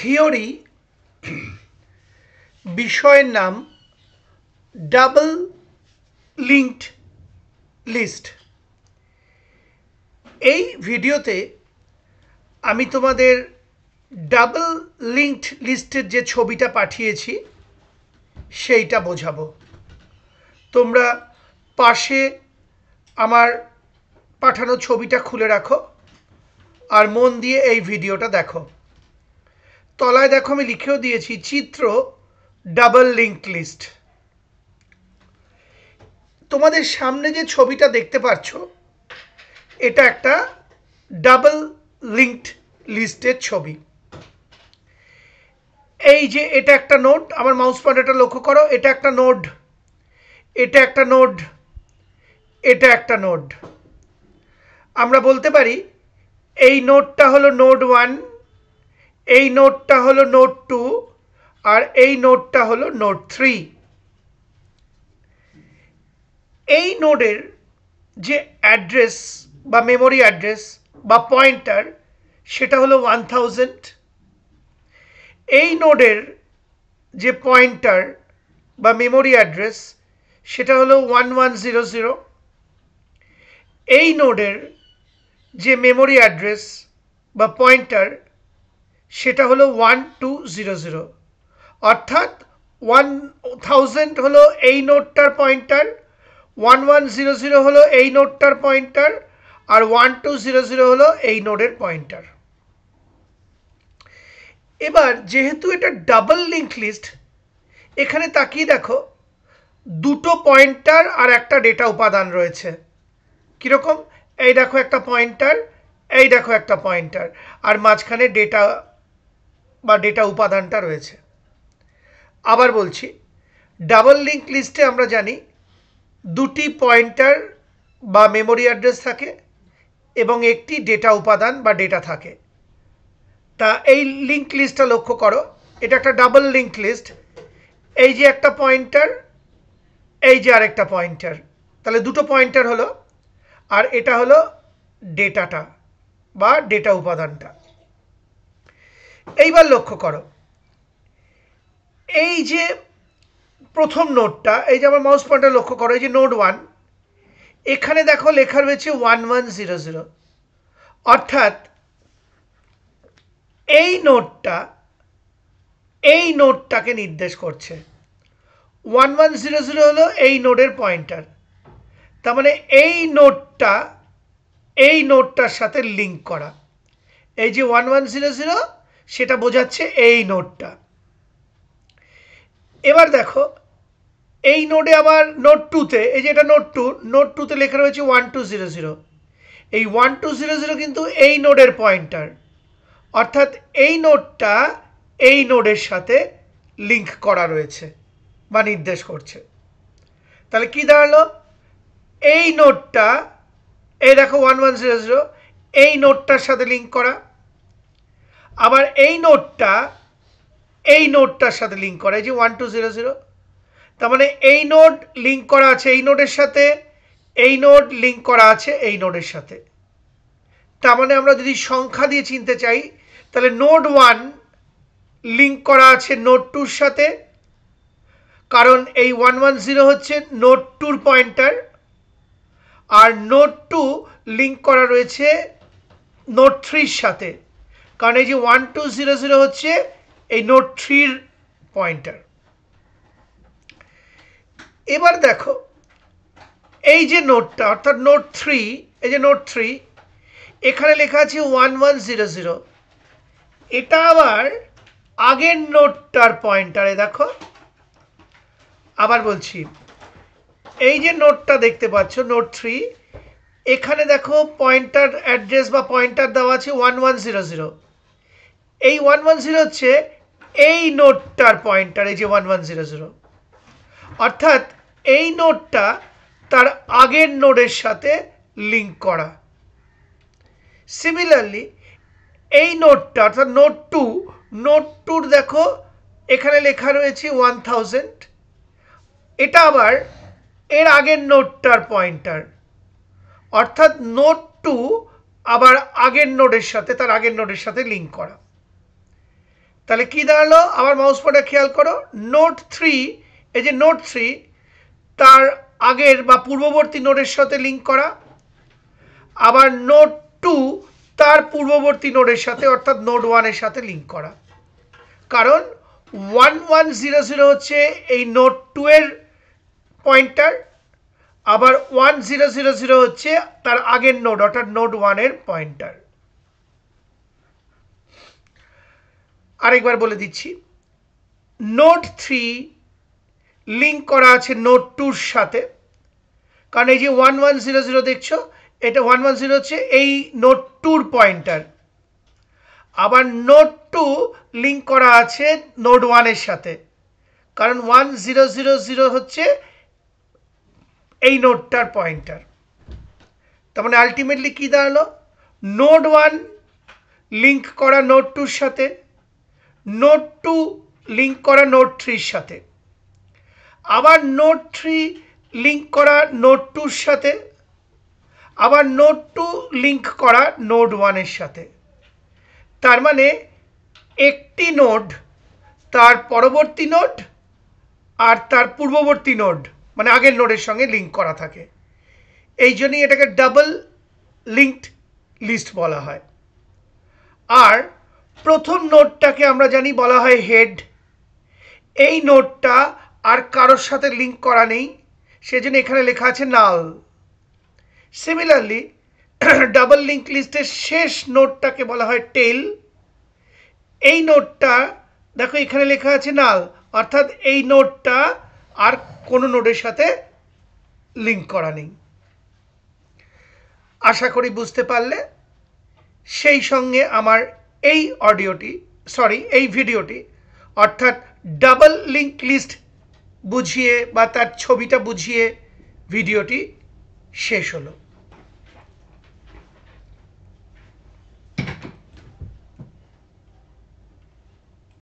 Theory বিষয়ের নাম double linked list. এই ভিডিওতে আমি তোমাদের ডাবল লিঙ্কড লিস্টের যে ছবিটা পাঠিয়েছি সেইটা বোঝাবো। তোমরা পাশে আমার পাঠানো ছবিটা খুলে রাখো আর মন দিয়ে এই ভিডিওটা দেখো। তলায় দেখো আমি লিখেও দিয়েছি চিত্র ডাবল লিঙ্কড লিস্ট। তোমাদের সামনে যে ছবিটা দেখতে পাচ্ছ এটা একটা ডাবল লিঙ্কড লিস্টের ছবি। এই যে এটা একটা নোড, আমার মাউস পয়েন্টারটা লক্ষ্য করো, এটা একটা নোড, এটা একটা নোড, এটা একটা নোড। আমরা বলতে পারি এই নোডটা হলো নোড 1, এই নোডটা হলো নোড 2 আর এই নোডটা হলো নোড 3। এই নোডের যে অ্যাড্রেস বা মেমোরি অ্যাড্রেস বা পয়েন্টার সেটা হলো 1000। এই নোডের যে পয়েন্টার বা মেমোরি অ্যাড্রেস সেটা হলো 1100। এই নোডের যে মেমোরি অ্যাড্রেস বা পয়েন্টার সেটা হলো 1200। অর্থাৎ 1000 হলো এই নোডটার পয়েন্টার, 1100 হলো এই নোডটার পয়েন্টার আর 1200 হলো এই নোডের পয়েন্টার। এবার যেহেতু এটা ডাবল লিঙ্ক লিস্ট, এখানে তাকিয়ে দেখো দুটো পয়েন্টার আর একটা ডেটা উপাদান রয়েছে। কিরকম? এই দেখো একটা পয়েন্টার, এই দেখো একটা পয়েন্টার, আর মাঝখানে ডেটা বা ডেটা উপাদানটা রয়েছে। আবার বলছি, ডাবল লিঙ্ক লিস্টে আমরা জানি দুটি পয়েন্টার বা মেমোরি অ্যাড্রেস থাকে এবং একটি ডেটা উপাদান বা ডেটা থাকে। তা এই লিঙ্ক লিস্টটা লক্ষ্য করো, এটা একটা ডাবল লিঙ্ক লিস্ট। এই যে একটা পয়েন্টার, এই যে আরেকটা পয়েন্টার, তাহলে দুটো পয়েন্টার হলো, আর এটা হলো ডেটাটা বা ডেটা উপাদানটা। এইবার লক্ষ্য করো, এই যে প্রথম নোডটা, এই যে আমার মাউস পয়েন্টার লক্ষ্য করো, এই যে নোড 1, এখানে দেখো লেখা রয়েছে 1100। অর্থাৎ এই নোডটাকে নির্দেশ করছে। 1100 হলো এই নোডের পয়েন্টার, তার মানে এই নোডটার সাথে লিঙ্ক করা। এই যে 1100 সেটা বোঝাচ্ছে এই নোডটা। এবার দেখো এই নোডে আবার নোড 2তে, এই যে এটা নোড 2, নোড 2তে লেখা রয়েছে 1200। এই 1200 কিন্তু এই নোডের পয়েন্টার, অর্থাৎ এই নোডটা এই নোডের সাথে লিঙ্ক করা রয়েছে বা নির্দেশ করছে। তাহলে কি দাঁড়ালো? এই নোডটা, এই দেখো 1100, এই নোডটার সাথে লিঙ্ক করা, আবার এই নোডটার সাথে লিঙ্ক করা, এই যে 1200। তার মানে এই নোড লিঙ্ক করা আছে এই নোডের সাথে, এই নোড লিঙ্ক করা আছে এই নোডের সাথে। তার মানে আমরা যদি সংখ্যা দিয়ে চিনতে চাই, তাহলে নোড 1 লিঙ্ক করা আছে নোড 2-র সাথে, কারণ এই 110 হচ্ছে নোড 2-র পয়েন্টার, আর নোড 2 লিঙ্ক করা রয়েছে নোড 3-র সাথে, কারণ এই যে 1200 হচ্ছে এই নোড 3-র পয়েন্টার। এবার দেখো এই যে নোডটা, অর্থাৎ নোড 3, এই যে নোড 3, এখানে লেখা আছে 1100। এটা আবার আগের নোডটার পয়েন্টারে। দেখো আবার বলছি, এই যে নোডটা দেখতে পাচ্ছ নোড 3, এখানে দেখো পয়েন্টার অ্যাড্রেস বা পয়েন্টার দেওয়া আছে 1100। এই 110 হচ্ছে এই নোডটার পয়েন্টার, এই যে 1100। অর্থাৎ এই নোডটা তার আগের নোডের সাথে লিঙ্ক করা। সিমিলারলি এই নোডটা, অর্থাৎ নোড 2-র দেখো এখানে লেখা রয়েছে 1000, এটা আবার এর আগের নোডটার পয়েন্টার, অর্থাৎ নোড 2 আবার আগের নোডের সাথে, তার আগের নোডের সাথে লিঙ্ক করা। তাহলে কি দাঁড়ালো, আবার মাউস পয়েন্টার খেয়াল করো, নোড 3, এই যে নোড 3 তার আগের বা পূর্ববর্তী নোডের সাথে লিঙ্ক করা, আবার নোড 2 তার পূর্ববর্তী নোডের সাথে অর্থাৎ নোড 1 এর সাথে লিঙ্ক করা। কারণ 1100 হচ্ছে এই নোড 2 এর পয়েন্টার, আবার 1000 হচ্ছে তার আগের নোড অর্থাৎ নোড 1 এর পয়েন্টার। আরেকবার বলে দিচ্ছি, নোড 3 লিঙ্ক করা আছে নোড 2 এর সাথে, কারণ এই যে 1100 দেখছো, এটা 110 হচ্ছে এই নোড 2 এর পয়েন্টার। আবার নোড 2 লিঙ্ক করা আছে নোড 1 এর সাথে, কারণ 1000 হচ্ছে এই নোডটার পয়েন্টার। তার মানে আলটিমেটলি কি দাঁড়ালো, নোড 1 লিঙ্ক করা নোড 2 এর সাথে, নোড 2 লিঙ্ক করা নোড 3 এর সাথে, আবার নোড 3 লিঙ্ক করা নোড 2 এর সাথে, আবার নোড 2 লিঙ্ক করা নোড 1 এর সাথে। তার মানে একটি নোড তার পরবর্তী নোড আর তার পূর্ববর্তী নোড মানে আগের নোডের সঙ্গে লিঙ্ক করা থাকে। এই জন্যই এটাকে ডাবল লিঙ্কড লিস্ট বলা হয়। আর প্রথম নোডটাকে আমরা জানি বলা হয় হেড। এই নোডটা আর কারোর সাথে লিঙ্ক করা নেই, সেজন্য এখানে লেখা আছে নাল। সিমিলারলি ডাবল লিঙ্ক লিস্টের শেষ নোডটাকে বলা হয় টেল। এই নোডটা দেখো এখানে লেখা আছে নাল, অর্থাৎ এই নোডটা আর কোনো নোডের সাথে লিঙ্ক করা নেই। আশা করি বুঝতে পারলে। সেই সঙ্গে আমার এই ভিডিওটি অর্থাৎ ডাবল লিঙ্ক লিস্ট বুঝিয়ে বা তার ছবিটা বুঝিয়ে ভিডিওটি শেষ হলো।